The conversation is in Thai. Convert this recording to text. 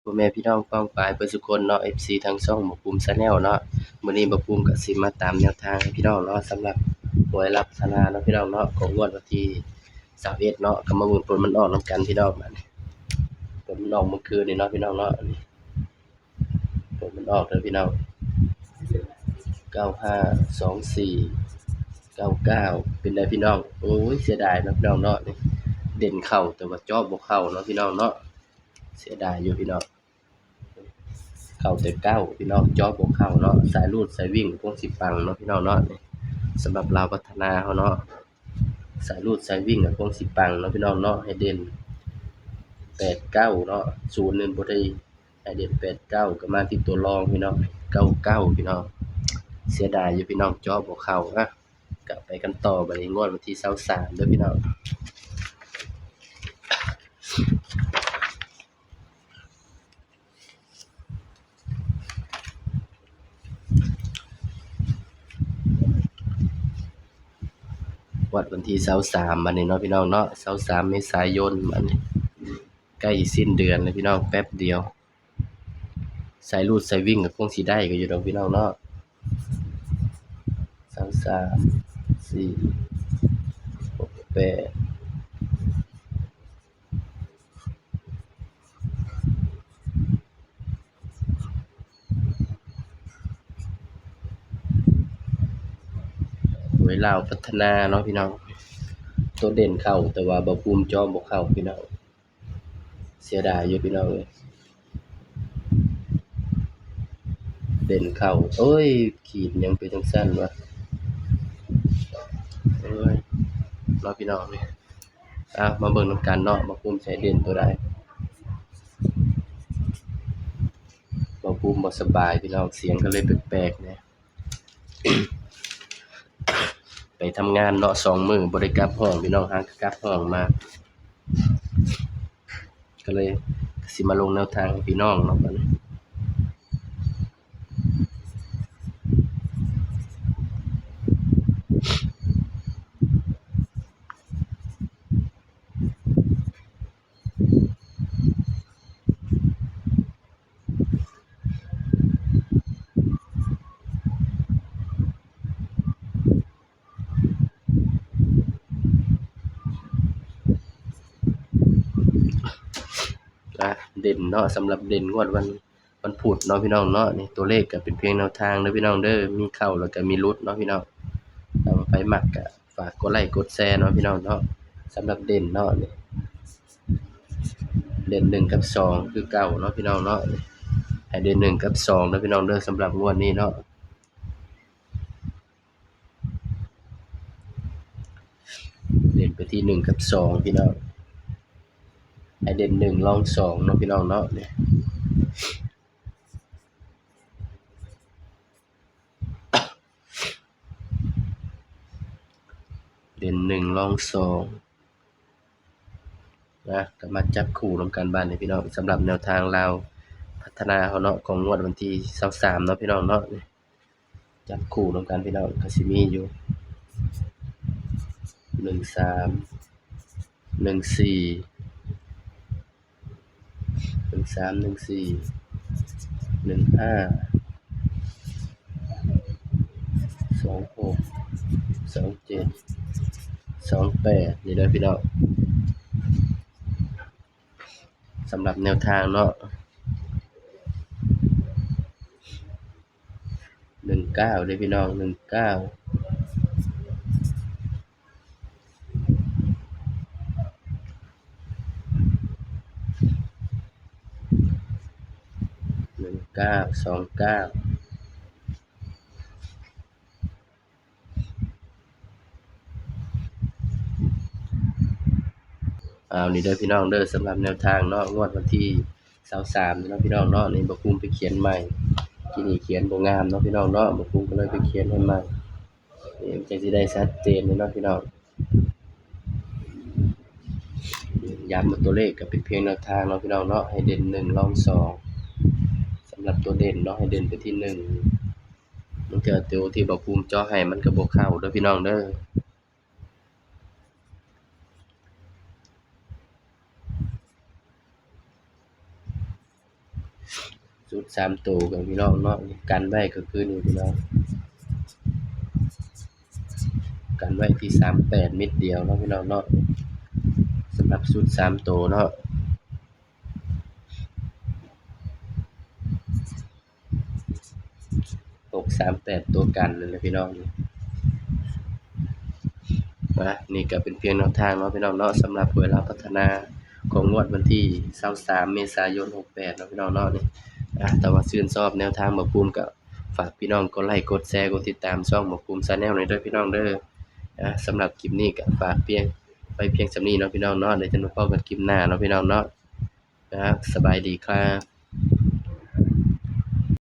พ่อแม่พี่น้องป้องปรายเบิดซุคนเนาะ FC ทางช่องหมวกภูมิ Channel เนาะมื้อนี้หมวกภูมิก็สิมาตามแนวทางให้พี่น้องเนาะสำหรับหวยลักษณะเนาะพี่น้องเนาะของงวดวันที่21เนาะก็มาลุ้นผลมันออกนำกันพี่น้องบัดนี้ผลมันออกเมื่อคืนนี่เนาะพี่น้องเนาะนี่ผลมันออกเด้อพี่น้อง952499เป็นไดพี่น้องโอ้ยเสียดายเนาะพี่น้องเนาะนี่เด่นเข้าแต่ว่าเจาะบ่เข้าเนาะพี่น้องเนาะเสียดายอยู่พี่น้อง เข้าแต่เก้าพี่น้องจอบวกเข้าเนาะสายรูดสายวิ่งพวกสิปังเนาะพี่น้องเนาะนี่สำหรับเราวพัฒนาเขาเนาะสายรูดสายวิ่งพวกสิปังเนาะพี่น้องเนาะให้เด่น89เนาะ0นี่บ่ได้ให้เด่น89ก็มาที่ตัวรองพี่น้อง99พี่น้องเสียดายอยู่พี่น้องจอบวกเข้านะก็ไปกันต่อบัดนี้งวดวันที่23เด้อพี่น้องวันที่23บัดนี้เนาะพี่น้องเนาะ23เมษายนบัดนี้ใกล้สิ้นเดือนแล้วพี่น้องแป๊บเดียวสายรูดสายวิ่งก็คงสิได้ก็อยู่ดอกพี่น้องเนาะ2 3 4 6 8หวยลาวพัฒนาเนาะพี่น้องตัวเด่นเข้าแต่ว่าบ่ภูมิจอบ่เข้าพี่น้องเสียดายอยู่พี่น้องเอ้ยเด่นเข้าโอ้ยขีดหยังเป็นจังซั่นวะโอ้ยเนาะพี่น้องนี่มาเบิ่งนำกันเนาะบ่ภูมิใช้เด่นตัวใดบ่ภูมิบ่สบายพี่น้องเสียงก็เลยแปลกๆแหน่ ไปทำงานเนาะ2มื้อบ่ได้กลับห้องพี่น้องหากลับห้องมาก็เลยสิมาลงแนวทางให้พี่น้องเนาะบัดนี้เด่นเนาะสำหรับเด่นงวดวันพุธเนาะพี่น้องเนาะนี่ตัวเลขก็เป็นเพียงแนวทางเด้อพี่น้องเด้อมีเข้าแล้วก็มีหลุดเนาะพี่น้องถ้าว่าไผมักก็ฝากกดไลค์กดแชร์เนาะพี่น้องเนาะสำหรับเด่นเนาะนี่เด่น1กับ2คือเก่าเนาะพี่น้องเนาะนี่ให้เด่น1กับ2เด้อพี่น้องเด้อสำหรับงวดนี้เนาะเด่นไปที่1กับ2พี่น้องให้เด่น1รอง2เนาะพี่น้องเนาะนี่เด่น1รอง2ก็มาจับคู่นำกันบัดนี้พี่น้องสำหรับแนวทางลาวพัฒนาเขาเนาะของงวดวันที่23เนาะพี่น้องเนาะนี่จับคู่นำกันพี่น้องก็สิมีอยู่13 14 15 26 27 28นี่เด้อพี่น้องสำหรับแนวทางเนาะ19เด้อพี่น้อง19 19 29นี่เด้อพี่น้องเด้อสำหรับแนวทางเนาะงวดวันที่23นี่เนาะพี่น้องเนาะนี่บ่ภูมิไปเขียนใหม่ที่นี่เขียนบ่งามเนาะพี่น้องเนาะบ่ภูมิก็เลยไปเขียนให้ใหม่นี่มันจังสิได้ชัดเจนเนาะพี่น้องย้ำว่าตัวเลขก็เป็นเพียงแนวทางเนาะพี่น้องเนาะให้เด่น1รอง2สำหรับตัวเด่นเนาะให้เด่นไปที่1มันเกิดตัวที่บ่ภูมิเจาะให้มันก็บ่เข้าเด้อพี่น้องเด้อ สูตร3ตัวกับพี่น้องเนาะกันไว้ก็คือนี่พี่น้องกันไว้ที่38เม็ดเดียวเนาะพี่น้องเนาะสำหรับสูตร3ตัวเนาะ638ตัวกันนั่นแหละพี่น้องนี่ก็เป็นเพียงแนวทางเนาะพี่น้องเนาะสำหรับเวลาพัฒนาของงวดวันที่23เมษายน68เนาะพี่น้องเนาะนี่แต่ว่าชื่นชอบแนวทางหมอภูมิก็ฝากพี่น้องกดไลค์กดแชร์กดติดตามช่องหมอภูมิ Channel หน่อยเด้อพี่น้องเด้อสำหรับคลิปนี้ก็ฝากเพียงไว้เพียงส่ำนี้เนาะพี่น้องเนาะเดี๋ยวจะมาพบกันคลิปหน้าเนาะพี่น้องเนาะสบายดีครับ